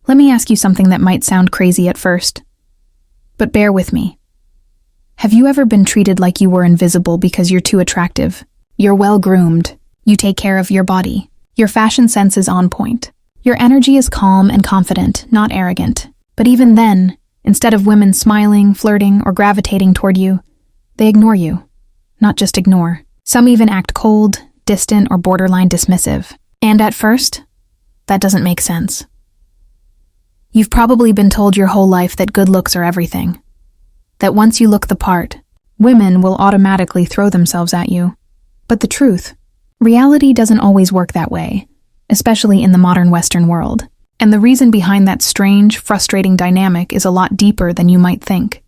Let me ask you something that might sound crazy at first, but bear with me. Have you ever been treated like you were invisible because you're too attractive? You're well-groomed. You take care of your body. Your fashion sense is on point. Your energy is calm and confident, not arrogant. But even then, instead of women smiling, flirting, or gravitating toward you, they ignore you. Not just ignore. Some even act cold, distant, or borderline dismissive. And at first, that doesn't make sense. You've probably been told your whole life that good looks are everything. That once you look the part, women will automatically throw themselves at you. But the truth, reality doesn't always work that way, especially in the modern Western world. And the reason behind that strange, frustrating dynamic is a lot deeper than you might think.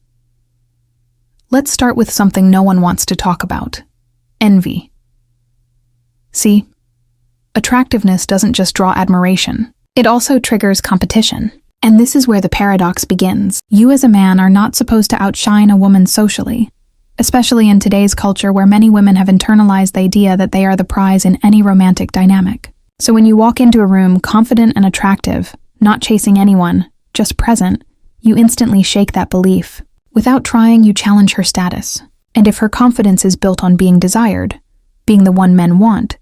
Let's start with something no one wants to talk about: envy. See, attractiveness doesn't just draw admiration, it also triggers competition. And this is where the paradox begins. You as a man are not supposed to outshine a woman socially, especially in today's culture where many women have internalized the idea that they are the prize in any romantic dynamic. So when you walk into a room confident and attractive, not chasing anyone, just present, you instantly shake that belief. Without trying, you challenge her status. And if her confidence is built on being desired, being the one men want,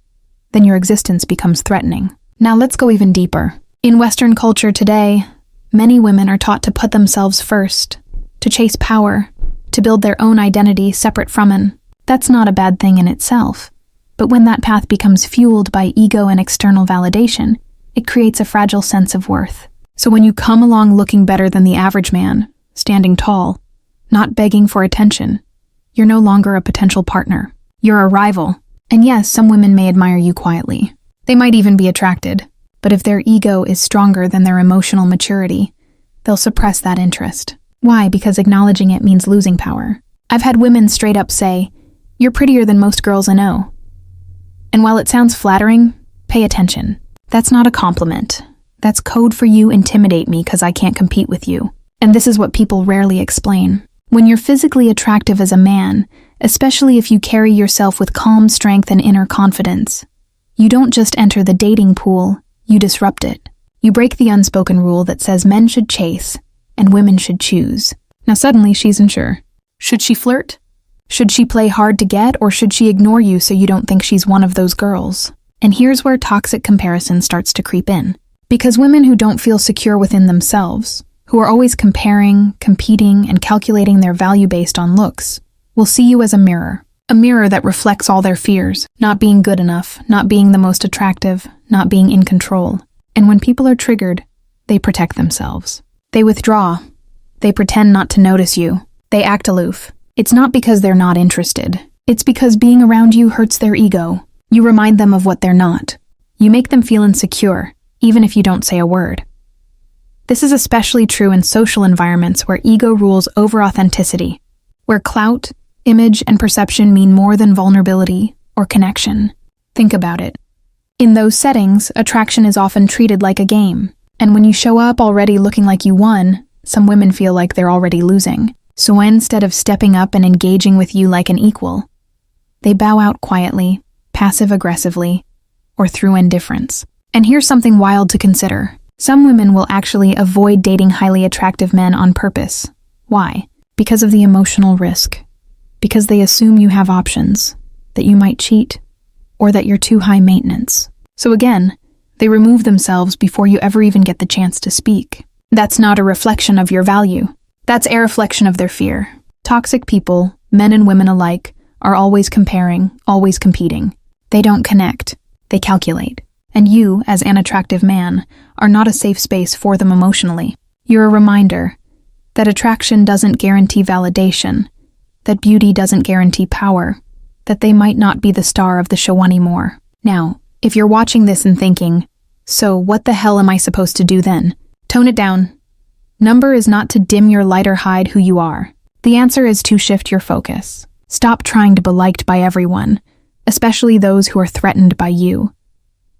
then your existence becomes threatening. Now let's go even deeper. In Western culture today, many women are taught to put themselves first, to chase power, to build their own identity separate from men. That's not a bad thing in itself. But when that path becomes fueled by ego and external validation, it creates a fragile sense of worth. So when you come along looking better than the average man, standing tall, not begging for attention, you're no longer a potential partner. You're a rival. And yes, some women may admire you quietly. They might even be attracted. But if their ego is stronger than their emotional maturity, they'll suppress that interest. Why? Because acknowledging it means losing power. I've had women straight up say, "You're prettier than most girls I know." And while it sounds flattering, pay attention. That's not a compliment. That's code for you intimidate me because I can't compete with you. And this is what people rarely explain. When you're physically attractive as a man, especially if you carry yourself with calm strength and inner confidence, you don't just enter the dating pool, you disrupt it. You break the unspoken rule that says men should chase and women should choose. Now suddenly she's unsure. Should she flirt? Should she play hard to get, or should she ignore you so you don't think she's one of those girls? And here's where toxic comparison starts to creep in. Because women who don't feel secure within themselves, who are always comparing, competing, and calculating their value based on looks, will see you as a mirror that reflects all their fears, not being good enough, not being the most attractive, not being in control. And when people are triggered, they protect themselves. They withdraw. They pretend not to notice you. They act aloof. It's not because they're not interested. It's because being around you hurts their ego. You remind them of what they're not. You make them feel insecure, even if you don't say a word. This is especially true in social environments where ego rules over authenticity, where clout, image, and perception mean more than vulnerability or connection. Think about it. In those settings, attraction is often treated like a game, and when you show up already looking like you won, some women feel like they're already losing. So instead of stepping up and engaging with you like an equal, they bow out quietly, passive-aggressively, or through indifference. And here's something wild to consider. Some women will actually avoid dating highly attractive men on purpose. Why? Because of the emotional risk. Because they assume you have options, that you might cheat, or that you're too high maintenance. So again, they remove themselves before you ever even get the chance to speak. That's not a reflection of your value. That's a reflection of their fear. Toxic people, men and women alike, are always comparing, always competing. They don't connect. They calculate. And you, as an attractive man, are not a safe space for them emotionally. You're a reminder that attraction doesn't guarantee validation, that beauty doesn't guarantee power, that they might not be the star of the show anymore. Now, if you're watching this and thinking, so what the hell am I supposed to do then? Tone it down. Number is not to dim your light or hide who you are. The answer is to shift your focus. Stop trying to be liked by everyone, especially those who are threatened by you.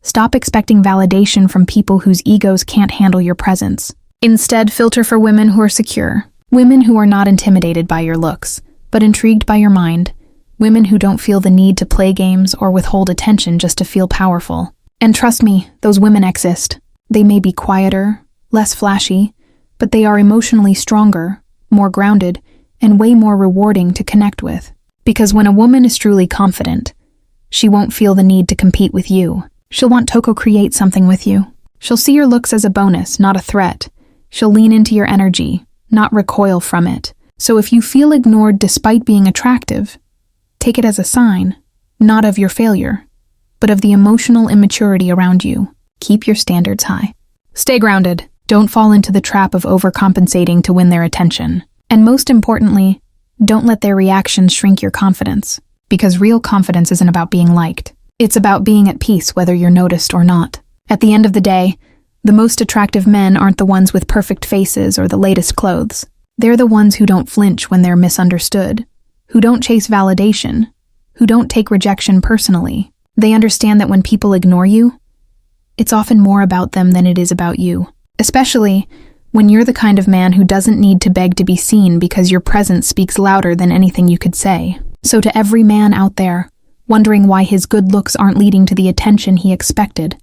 Stop expecting validation from people whose egos can't handle your presence. Instead, filter for women who are secure, women who are not intimidated by your looks, but intrigued by your mind, women who don't feel the need to play games or withhold attention just to feel powerful. And trust me, those women exist. They may be quieter, less flashy, but they are emotionally stronger, more grounded, and way more rewarding to connect with. Because when a woman is truly confident, she won't feel the need to compete with you. She'll want to co-create something with you. She'll see your looks as a bonus, not a threat. She'll lean into your energy, not recoil from it. So if you feel ignored despite being attractive, take it as a sign, not of your failure, but of the emotional immaturity around you. Keep your standards high. Stay grounded. Don't fall into the trap of overcompensating to win their attention. And most importantly, don't let their reactions shrink your confidence, because real confidence isn't about being liked. It's about being at peace whether you're noticed or not. At the end of the day, the most attractive men aren't the ones with perfect faces or the latest clothes. They're the ones who don't flinch when they're misunderstood, who don't chase validation, who don't take rejection personally. They understand that when people ignore you, it's often more about them than it is about you. Especially when you're the kind of man who doesn't need to beg to be seen because your presence speaks louder than anything you could say. So to every man out there, wondering why his good looks aren't leading to the attention he expected,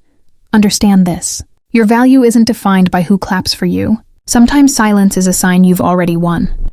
understand this. Your value isn't defined by who claps for you. Sometimes silence is a sign you've already won.